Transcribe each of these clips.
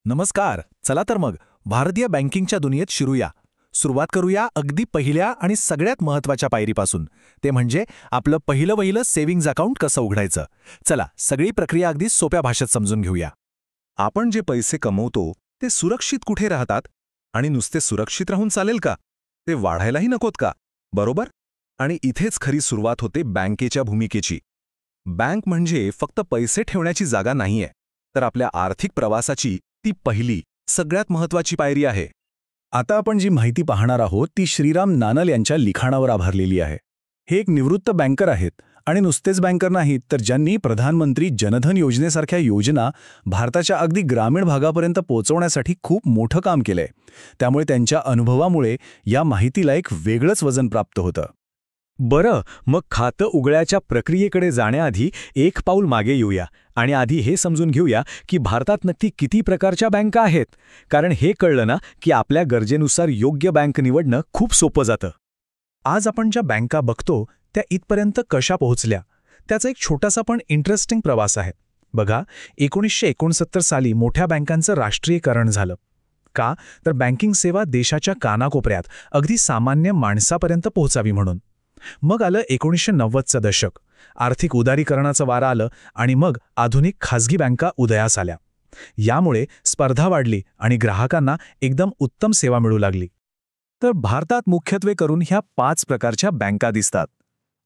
नमस्कार. चला तर मग भारतीय बँकिंगच्या दुनियेत शिरूया. सुरुवात करूया अगदी पहिल्या आणि सगळ्यात महत्त्वाच्या पायरीपासून. ते म्हणजे आपलं पहिलं सेव्हिंग्ज अकाउंट कसं उघडायचं. चला सगळी प्रक्रिया अगदी सोप्या भाषेत समजून घेऊया. आपण जे पैसे कमवतो ते सुरक्षित कुठे राहतात? आणि नुसते सुरक्षित राहून चालेल का? ते वाढायलाही नकोत का? बरोबर? आणि इथेच खरी सुरुवात होते बँकेच्या भूमिकेची. बँक म्हणजे फक्त पैसे ठेवण्याची जागा नाहीये, तर आपल्या आर्थिक प्रवासाची ती पहिली सगळ्यात महत्त्वाची पायरी आहे. आता आपण जी माहिती पाहणार आहोत ती श्रीराम नानल यांच्या लिखाणावर आधारलेली आहे. हे एक निवृत्त बँकर आहेत आणि नुसतेच बँकर नाहीत, तर ज्यांनी प्रधानमंत्री जनधन योजनेसारख्या योजना भारताच्या अगदी ग्रामीण भागापर्यंत पोहोचवण्यासाठी खूप मोठं काम केलंय. त्यामुळे त्यांच्या अनुभवामुळे या माहितीला एक वेगळंच वजन प्राप्त होतं. बरं, मग खातं उघडायच्या प्रक्रियेकडे जाण्याआधी एक पाऊल मागे येऊया आणि आधी हे समजून घेऊया की भारतात नक्की किती प्रकारच्या बँका आहेत. कारण हे कळलं ना की आपल्या गरजेनुसार योग्य बँक निवडणं खूप सोपं जातं. आज आपण ज्या बँका बघतो त्या इथपर्यंत कशा पोहोचल्या त्याचा एक छोटासा पण इंटरेस्टिंग प्रवास आहे. बघा, 1969 साली मोठ्या बँकांचं राष्ट्रीयकरण झालं. का? तर बँकिंग सेवा देशाच्या कानाकोपऱ्यात अगदी सामान्य माणसापर्यंत पोहोचावी म्हणून. मग आलं 1990चं दशक. आर्थिक उदारीकरणाचं वारं आलं आणि मग आधुनिक खाजगी बँका उदयास आल्या. यामुळे स्पर्धा वाढली आणि ग्राहकांना एकदम उत्तम सेवा मिळू लागली. तर भारतात मुख्यत्वे करून ह्या 5 प्रकारच्या बँका दिसतात.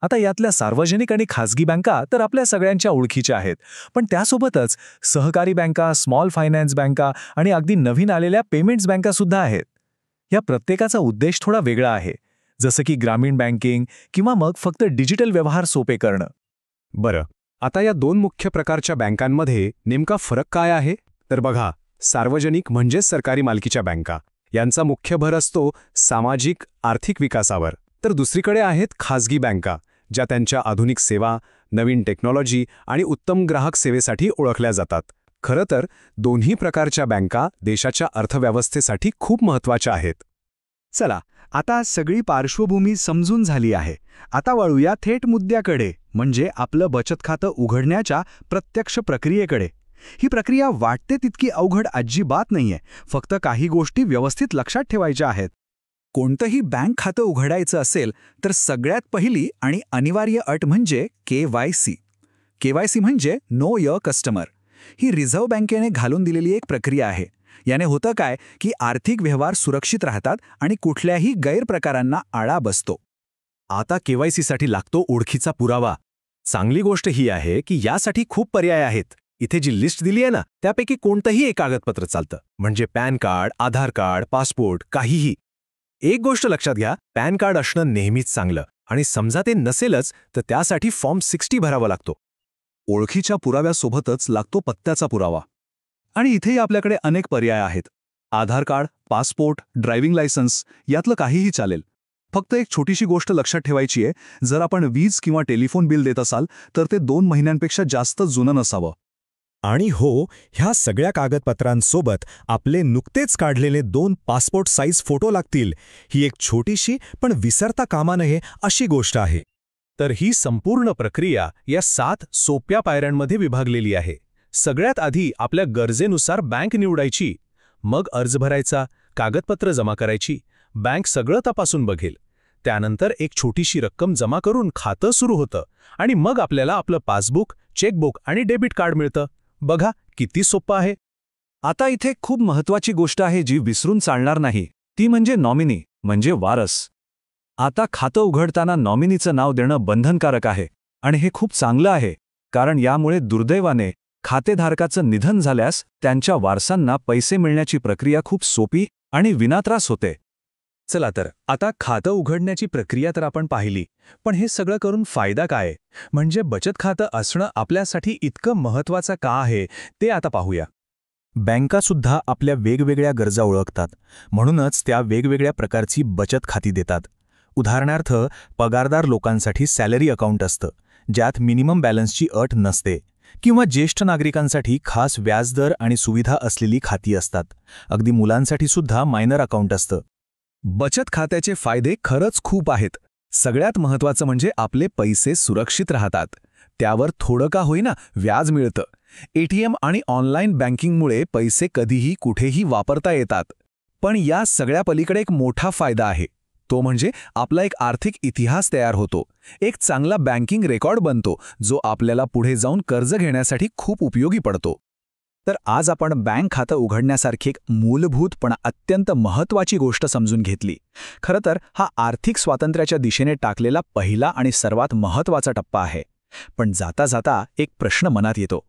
आता यातल्या सार्वजनिक आणि खाजगी बँका तर आपल्या सगळ्यांच्या ओळखीच्या आहेत, पण त्यासोबतच सहकारी बँका, स्मॉल फायनान्स बँका आणि अगदी नवीन आलेल्या पेमेंट्स बँका सुद्धा आहेत. या प्रत्येकाचा उद्देश थोडा वेगळा आहे, जसं की ग्रामीण बँकिंग किंवा मग फक्त डिजिटल व्यवहार सोपे करणं. बरं, आता या 2 मुख्य प्रकारच्या बँकांमध्ये नेमका फरक काय आहे? तर बघा, सार्वजनिक म्हणजेच सरकारी मालकीच्या बँका यांचा मुख्य भर असतो सामाजिक आर्थिक विकासावर, तर दुसरीकडे आहेत खाजगी बँका, ज्या त्यांच्या आधुनिक सेवा, नवीन टेक्नॉलॉजी आणि उत्तम ग्राहक सेवेसाठी ओळखल्या जातात. खरं तर दोन्ही प्रकारच्या बँका देशाच्या अर्थव्यवस्थेसाठी खूप महत्त्वाच्या आहेत. चला, आता सगळी पार्श्वभूमी समजून झाली आहे. आता वळूया थेट मुद्द्याकडे, म्हणजे आपलं बचत खातं उघडण्याच्या प्रत्यक्ष प्रक्रियेकडे. ही प्रक्रिया वाटते तितकी अवघड अजिबात नाहीये. फक्त काही गोष्टी व्यवस्थित लक्षात ठेवायच्या आहेत. कोणतंही बँक खातं उघडायचं असेल तर सगळ्यात पहिली आणि अनिवार्य अट म्हणजे KYC. KYC म्हणजे नो युअर कस्टमर. ही रिझर्व्ह बँकेने घालून दिलेली एक प्रक्रिया आहे. याने होतं काय की आर्थिक व्यवहार सुरक्षित राहतात आणि कुठल्याही गैरप्रकारांना आळा बसतो. आता KYCसाठी लागतो ओळखीचा पुरावा. चांगली गोष्ट ही आहे की यासाठी खूप पर्याय आहेत. इथे जी लिस्ट दिली आहे ना, त्यापैकी कोणतंही एक कागदपत्र चालतं. म्हणजे पॅन कार्ड, आधार कार्ड, पासपोर्ट, काहीही. एक गोष्ट लक्षात घ्या, पॅन कार्ड असणं नेहमीच चांगलं, आणि समजा ते नसेलच तर त्यासाठी फॉर्म 60 भरावा लागतो. ओळखीच्या पुराव्यासोबतच लागतो पत्त्याचा पुरावा. आणि इथेही आपल्याकडे अनेक पर्याय आहेत. आधार कार्ड, पासपोर्ट, ड्रायव्हिंग लायसन्स यातलं काहीही चालेल. फक्त एक छोटीशी गोष्ट लक्षात ठेवायची आहे, जर आपण वीज किंवा टेलिफोन बिल देत असाल तर ते 2 महिन्यांपेक्षा जास्त जुनं नसावं. आणि हो, ह्या सगळ्या कागदपत्रांसोबत आपले नुकतेच काढलेले 2 पासपोर्ट साईज फोटो लागतील. ही एक छोटीशी पण विसरता कामा नये अशी गोष्ट आहे. तर ही संपूर्ण प्रक्रिया या 7 सोप्या पायऱ्यांमध्ये विभागलेली आहे. सगळ्यात आधी आपल्या गरजेनुसार बँक निवडायची, मग अर्ज भरायचा, कागदपत्र जमा करायची, बँक सगळं तपासून बघेल. त्यानंतर एक छोटीशी रक्कम जमा करून खातं सुरू होतं आणि मग आपल्याला आपलं पासबुक, चेकबुक आणि डेबिट कार्ड मिळतं. बघा किती सोपं आहे. आता इथे खूप महत्त्वाची गोष्ट आहे जी विसरून चालणार नाही, ती म्हणजे नॉमिनी म्हणजे वारस. आता खातं उघडताना नॉमिनीचं नाव देणं बंधनकारक आहे आणि हे खूप चांगलं आहे, कारण यामुळे दुर्दैवाने खातेधारकाचं निधन झाल्यास त्यांच्या वारसांना पैसे मिळण्याची प्रक्रिया खूप सोपी आणि विनात्रास होते. चला तर, आता खातं उघडण्याची प्रक्रिया तर आपण पाहिली, पण हे सगळं करून फायदा काय? म्हणजे बचत खातं असणं आपल्यासाठी इतकं महत्त्वाचं का आहे ते आता पाहूया. बँकासुद्धा आपल्या वेगवेगळ्या गरजा ओळखतात, म्हणूनच त्या वेगवेगळ्या प्रकारची बचत खाती देतात. उदाहरणार्थ, पगारदार लोकांसाठी सॅलरी अकाउंट असतं, ज्यात मिनिमम बॅलन्सची अट नसते, किंवा ज्येष्ठ नागरिकांसाठी खास व्याजदर आणि सुविधा असलेली खाती असतात. अगदी मुलांसाठी सुद्धा मायनर अकाउंट असतं. बचत खात्याचे फायदे खरंच खूप आहेत. सगळ्यात महत्त्वाचं म्हणजे आपले पैसे सुरक्षित राहतात. त्यावर थोडं का होईना व्याज मिळतं. ATM आणि ऑनलाईन बँकिंगमुळे पैसे कधीही कुठेही वापरता येतात. पण या सगळ्या पलीकडे एक मोठा फायदा आहे. तो म्हणजे आपला एक आर्थिक इतिहास तयार होतो. एक चांगला बँकिंग रेकॉर्ड बनतो, जो आपल्याला पुढे जाऊन कर्ज घेण्यासाठी खूप उपयोगी पडतो. तर आज आपण बँक खातं उघडण्यासारखी एक मूलभूत पण अत्यंत महत्त्वाची गोष्ट समजून घेतली. खरं तर हा आर्थिक स्वातंत्र्याच्या दिशेने टाकलेला पहिला आणि सर्वात महत्त्वाचा टप्पा आहे. पण जाता जाता एक प्रश्न मनात येतो.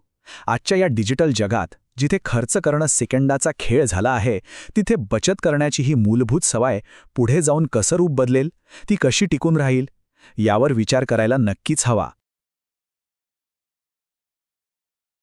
आजच्या या डिजिटल जगात जिथे खर्च करणं सेकंदाचा खेळ झाला आहे, तिथे बचत करण्याची ही मूलभूत सवय पुढे जाऊन कसं रूप बदलेल, ती कशी टिकून राहील, यावर विचार करायला नक्कीच हवा.